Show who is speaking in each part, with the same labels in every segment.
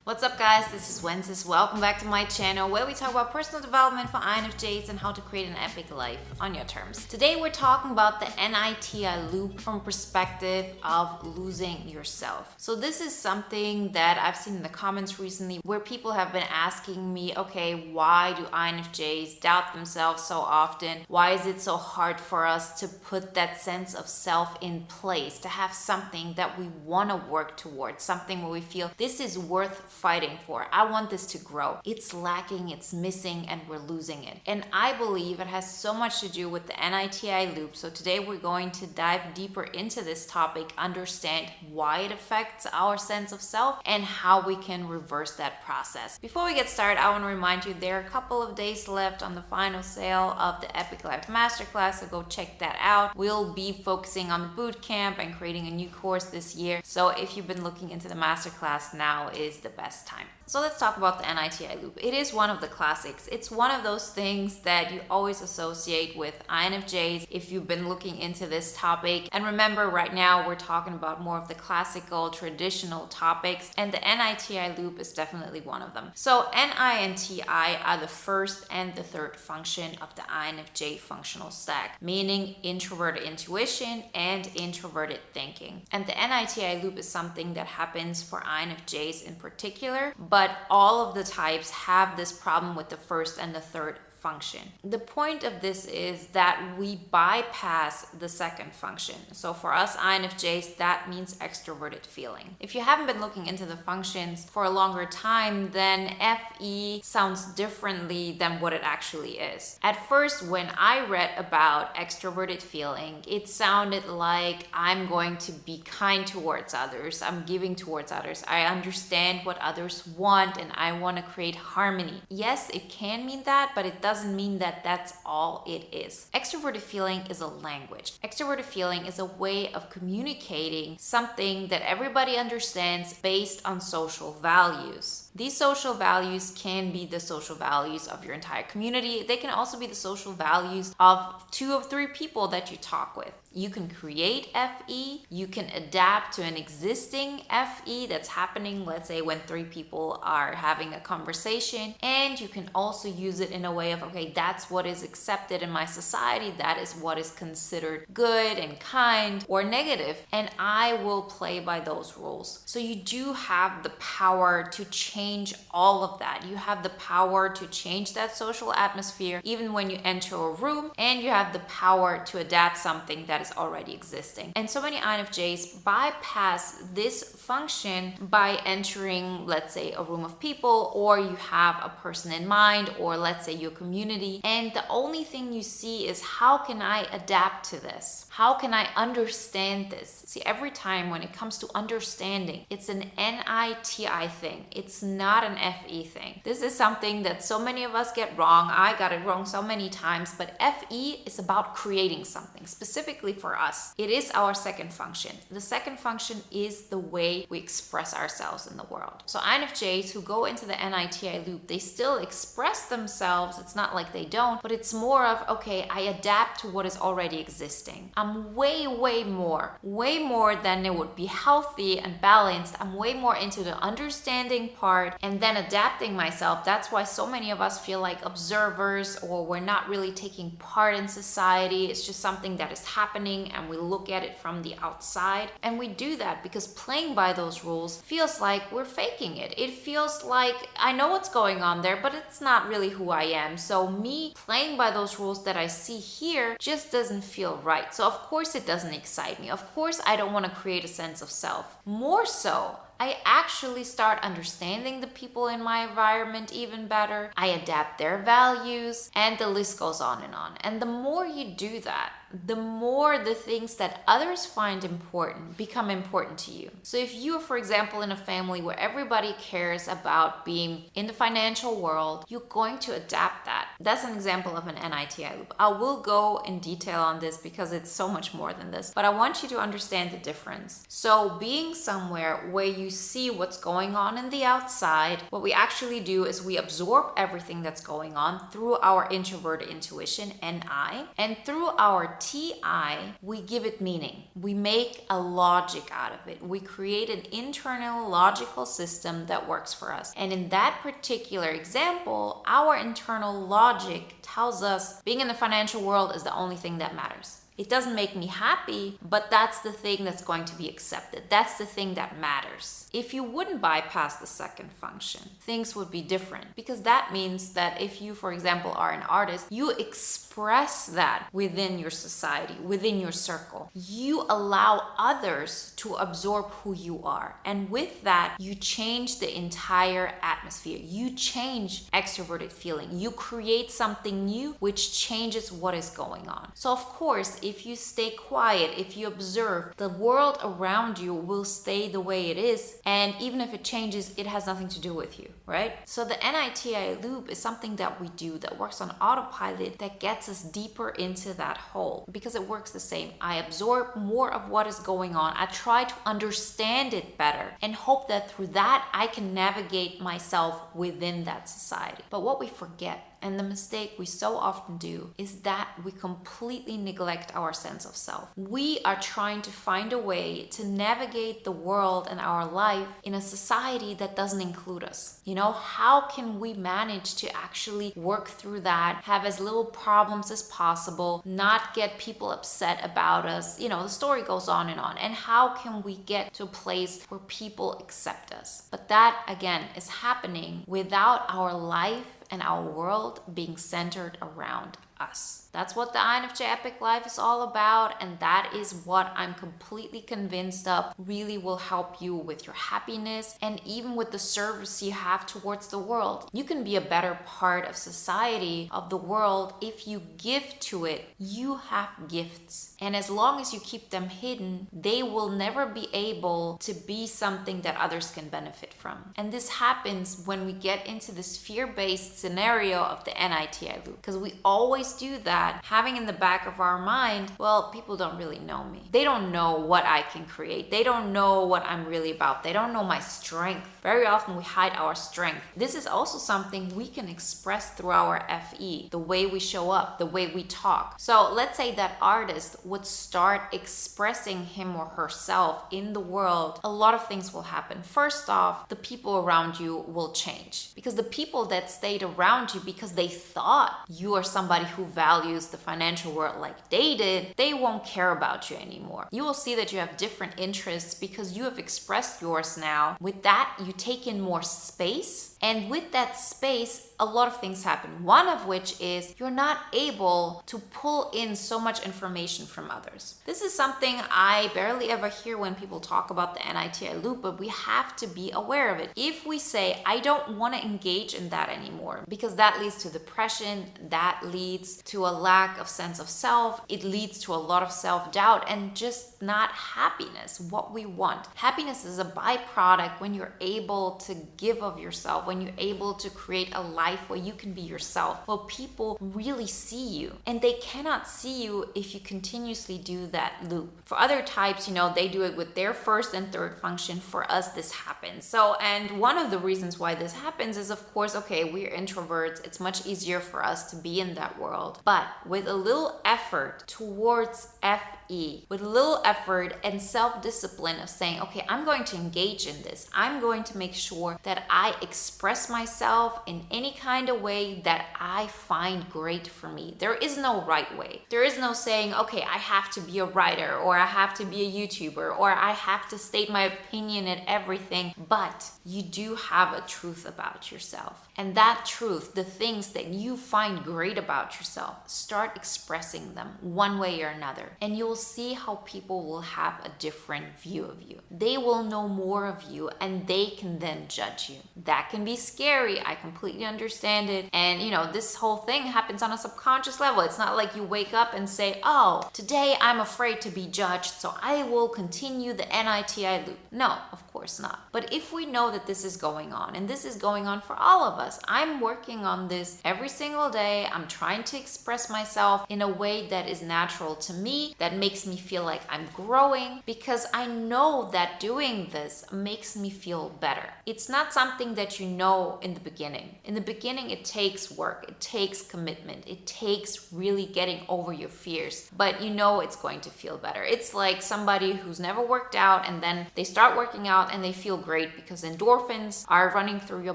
Speaker 1: What's up, guys? This is Wenzes. Welcome back to my channel where we talk about personal development for INFJs and how to create an epic life on your terms. Today we're talking about the NITI loop from perspective of losing yourself. So this is something that I've seen in the comments recently where people have been asking me, okay, why do INFJs doubt themselves so often? Why is it so hard for us to put that sense of self in place, to have something that we want to work towards, something where we feel this is worth fighting for. I want this to grow. It's lacking, it's missing, and we're losing it. And I believe it has so much to do with the NITI loop. So today we're going to dive deeper into this topic, understand why it affects our sense of self and how we can reverse that process. Before we get started, I want to remind you there are a couple of days left on the final sale of the Epic Life Masterclass, so go check that out. We'll be focusing on the boot camp and creating a new course this year. So if you've been looking into the masterclass, now is the best time. So let's talk about the NITI loop. It is one of the classics. It's one of those things that you always associate with INFJs if you've been looking into this topic. And remember, right now we're talking about more of the classical, traditional topics, and the NITI loop is definitely one of them. So NINTI are the first and the third function of the INFJ functional stack, meaning introverted intuition and introverted thinking. And the NITI loop is something that happens for INFJs in particular, but all of the types have this problem with the first and the third function. The point of this is that we bypass the second function. So for us INFJs, that means extroverted feeling. If you haven't been looking into the functions for a longer time, then FE sounds differently than what it actually is. At first, when I read about extroverted feeling, it sounded like I'm going to be kind towards others, I'm giving towards others, I understand what others want, and I want to create harmony. Yes, it can mean that, but it doesn't mean that that's all it is. Extroverted feeling is a language. Extroverted feeling is a way of communicating something that everybody understands based on social values. These social values can be the social values of your entire community. They can also be the social values of 2 or 3 people that you talk with. You can create FE, you can adapt to an existing FE that's happening, let's say when 3 people are having a conversation, and you can also use it in a way of, okay, that's what is accepted in my society, that is what is considered good and kind or negative, and I will play by those rules. So you do have the power to change all of that. You have the power to change that social atmosphere even when you enter a room, and you have the power to adapt something that is already existing. And so many INFJs bypass this function by entering, let's say, a room of people, or you have a person in mind, or let's say your community, and the only thing you see is, how can I adapt to this? How can I understand this? See, every time when it comes to understanding, it's an NITI thing. It's not an FE thing. This is something that so many of us get wrong. I got it wrong so many times, but FE is about creating something, specifically for us. It is our second function. The second function is the way we express ourselves in the world. So INFJs who go into the NITI loop, they still express themselves. It's not like they don't, but it's more of, okay, I adapt to what is already existing. I'm way more than it would be healthy and balanced. I'm way more into the understanding part and then adapting myself. That's why so many of us feel like observers, or we're not really taking part in society. It's just something that is happening and we look at it from the outside. And we do that because playing by those rules feels like we're faking it. It feels like I know what's going on there, but it's not really who I am. So me playing by those rules that I see here just doesn't feel right. So of course it doesn't excite me. Of course I don't want to create a sense of self. More so, I actually start understanding the people in my environment even better. I adapt their values, and the list goes on and on. And the more you do that, the more the things that others find important become important to you. So if you are, for example, in a family where everybody cares about being in the financial world, you're going to adapt that. That's an example of an NITI loop. I will go in detail on this because it's so much more than this, but I want you to understand the difference. So being somewhere where you see what's going on in the outside, what we actually do is we absorb everything that's going on through our introverted intuition, NI, and through our our TI, we give it meaning. We make a logic out of it. We create an internal logical system that works for us. And in that particular example, our internal logic tells us being in the financial world is the only thing that matters. It doesn't make me happy, but that's the thing that's going to be accepted. That's the thing that matters. If you wouldn't bypass the second function, things would be different, because that means that if you, for example, are an artist, you express that within your society, within your circle. You allow others to absorb who you are. And with that, you change the entire atmosphere. You change extroverted feeling. You create something new which changes what is going on. So of course, if you stay quiet, if you observe, the world around you will stay the way it is. And even if it changes, it has nothing to do with you, right? So the NITI loop is something that we do that works on autopilot, that gets us deeper into that hole, because it works the same. I absorb more of what is going on. I try to understand it better and hope that through that I can navigate myself within that society. But what we forget, and the mistake we so often do, is that we completely neglect our sense of self. We are trying to find a way to navigate the world and our life in a society that doesn't include us. You know, how can we manage to actually work through that, have as little problems as possible, not get people upset about us? You know, the story goes on. And how can we get to a place where people accept us? But that, again, is happening without our life and our world being centered around us. That's what the INFJ Epic Life is all about, and that is what I'm completely convinced of really will help you with your happiness and even with the service you have towards the world. You can be a better part of society, of the world, if you give to it. You have gifts, and as long as you keep them hidden, they will never be able to be something that others can benefit from. And this happens when we get into this fear-based scenario of the NITI loop, because we always do that, having in the back of our mind, well, people don't really know me. They don't know what I can create. They don't know what I'm really about. They don't know my strength. Very often we hide our strength. This is also something we can express through our FE, the way we show up, the way we talk. So let's say that artist would start expressing him or herself in the world. A lot of things will happen. First off, the people around you will change, because the people that stayed around you because they thought you are somebody who values the financial world like they did, they won't care about you anymore. You will see that you have different interests because you have expressed yours now. With that, you take in more space. And with that space, a lot of things happen. One of which is you're not able to pull in so much information from others. This is something I barely ever hear when people talk about the NITI loop, but we have to be aware of it. If we say, I don't want to engage in that anymore, because that leads to depression, that leads to a lack of sense of self, it leads to a lot of self-doubt and just not happiness, what we want. Happiness is a byproduct when you're able to give of yourself, when you're able to create a life where you can be yourself, where people really see you. And they cannot see you if you continuously do that loop. For other types, they do it with their first and third function. For us, this happens. And one of the reasons why this happens is, of course, okay, we're introverts. It's much easier for us to be in that world. But with a little effort towards FE, with a little effort and self-discipline of saying, okay, I'm going to engage in this. I'm going to make sure that I express myself in any kind of way that I find great for me. There is no right way. There is no saying, okay, I have to be a writer, or I have to be a YouTuber, or I have to state my opinion at everything. But you do have a truth about yourself. And that truth, the things that you find great about yourself, start expressing them one way or another. And you'll see how people will have a different view of you. They will know more of you, and they can then judge you. That can be scary. I completely understand it. And this whole thing happens on a subconscious level. It's not like you wake up and say, oh, today I'm afraid to be judged, so I will continue the NITI loop. No, of course not. But if we know that this is going on, and this is going on for all of us, I'm working on this every single day. I'm trying to express myself in a way that is natural to me, that makes me feel like I'm growing because I know that doing this makes me feel better. It's not something that you know in the beginning. In the beginning, it takes work, it takes commitment, it takes really getting over your fears, but you know it's going to feel better. It's like somebody who's never worked out and then they start working out and they feel great because endorphins are running through your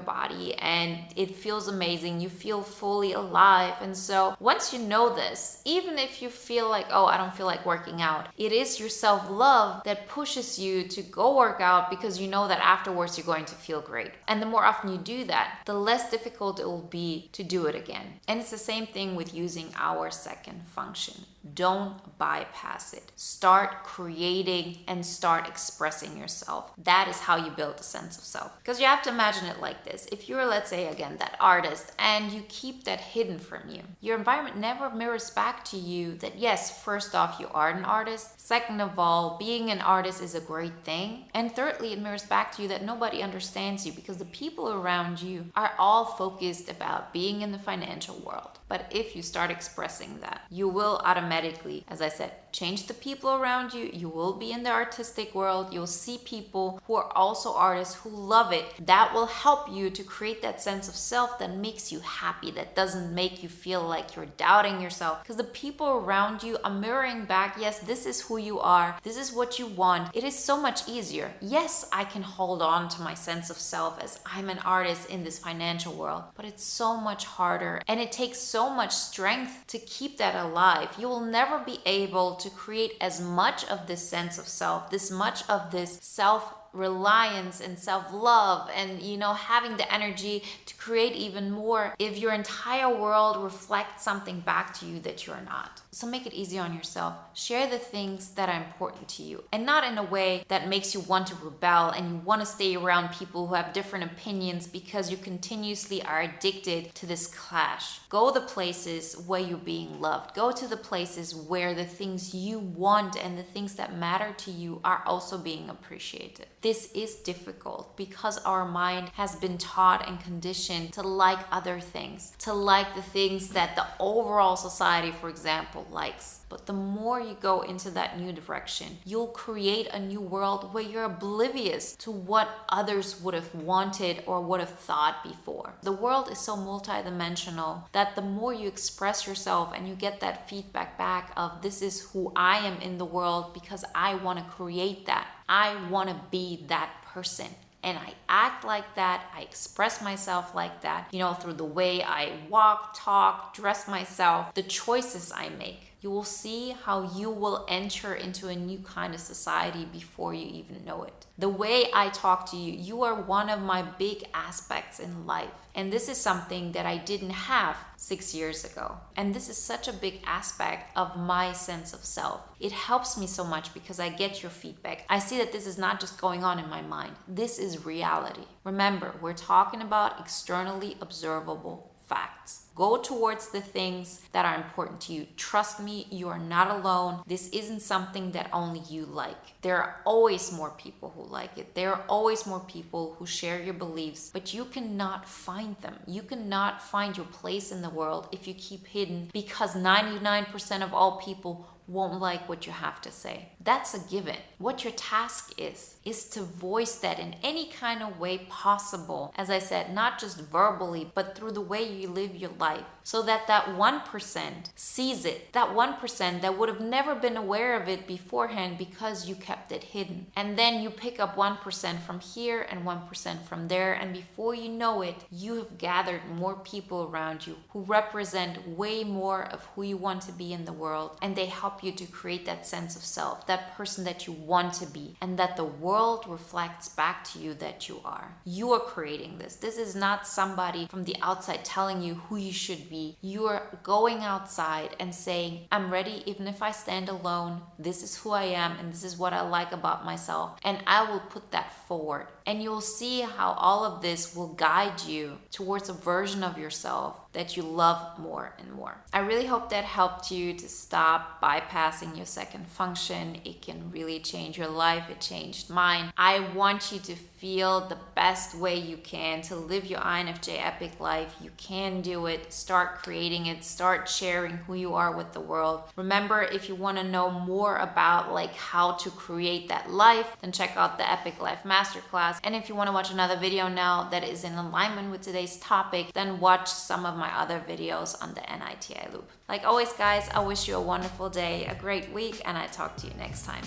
Speaker 1: body and it feels amazing. You feel fully alive. And so once you know this, even if you feel like, oh, I don't feel like working out, it is your self-love that pushes you to go work out because you know that afterwards you're going to feel great. And the more often you do that, the less difficult it will be to do it again. And it's the same thing with using our second function. Don't bypass it. Start creating and start expressing yourself. That is how you build a sense of self. Because you have to imagine it like this. If you're, let's say again, that artist and you keep that hidden from you, your environment never mirrors back to you that yes, first off, you are an artist. Second of all, being an artist is a great thing. And thirdly, it mirrors back to you that nobody understands you because the people around you are all focused about being in the financial world. But if you start expressing that, you will automatically, as I said, change the people around you. You will be in the artistic world. You'll see people who are also artists who love it. That will help you to create that sense of self that makes you happy, that doesn't make you feel like you're doubting yourself. Because the people around you are mirroring back, yes, this is who you are. This is what you want. It is so much easier. Yes, I can hold on to my sense of self as I'm an artist in this financial world, but it's so much harder and it takes so much strength to keep that alive. You will never be able to create as much of this sense of self, this much of this self-reliance and self-love and having the energy to create even more if your entire world reflects something back to you that you're not. So make it easy on yourself. Share the things that are important to you and not in a way that makes you want to rebel and you want to stay around people who have different opinions because you continuously are addicted to this clash. Go the places where you're being loved. Go to the places where the things you want and the things that matter to you are also being appreciated. This is difficult because our mind has been taught and conditioned to like other things, to like the things that the overall society, for example, likes. But the more you go into that new direction, you'll create a new world where you're oblivious to what others would have wanted or would have thought before. The world is so multidimensional that the more you express yourself and you get that feedback back of this is who I am in the world because I want to create that. I want to be that person. And I act like that, I express myself like that, through the way I walk, talk, dress myself, the choices I make. You will see how you will enter into a new kind of society before you even know it. The way I talk to you, you are one of my big aspects in life. And this is something that I didn't have 6 years ago. And this is such a big aspect of my sense of self. It helps me so much because I get your feedback. I see that this is not just going on in my mind. This is reality. Remember, we're talking about externally observable facts. Go towards the things that are important to you. Trust me, you are not alone. This isn't something that only you like. There are always more people who like it. There are always more people who share your beliefs, but you cannot find them. You cannot find your place in the world if you keep hidden because 99% of all people won't like what you have to say. That's a given. What your task is to voice that in any kind of way possible. As I said, not just verbally, but through the way you live your life. So that 1% sees it. That 1% that would have never been aware of it beforehand because you kept it hidden. And then you pick up 1% from here and 1% from there. And before you know it, you have gathered more people around you who represent way more of who you want to be in the world. And they help you to create that sense of self, that person that you want to be, and that the world reflects back to you that you are. You are creating this. This is not somebody from the outside telling you who you should be. You are going outside and saying, I'm ready even if I stand alone. This is who I am and this is what I like about myself. And I will put that forward. And you'll see how all of this will guide you towards a version of yourself that you love more and more. I really hope that helped you to stop bypassing your second function. It can really change your life. It changed mine. I want you to feel the best way you can to live your INFJ epic life. You can do it. Start creating it. Start sharing who you are with the world. Remember, if you want to know more about like how to create that life, then check out the Epic Life Masterclass. And if you want to watch another video now that is in alignment with today's topic, then watch some of my other videos on the NITI loop. Like always, guys, I wish you a wonderful day, a great week, and I talk to you next time.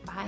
Speaker 1: Bye.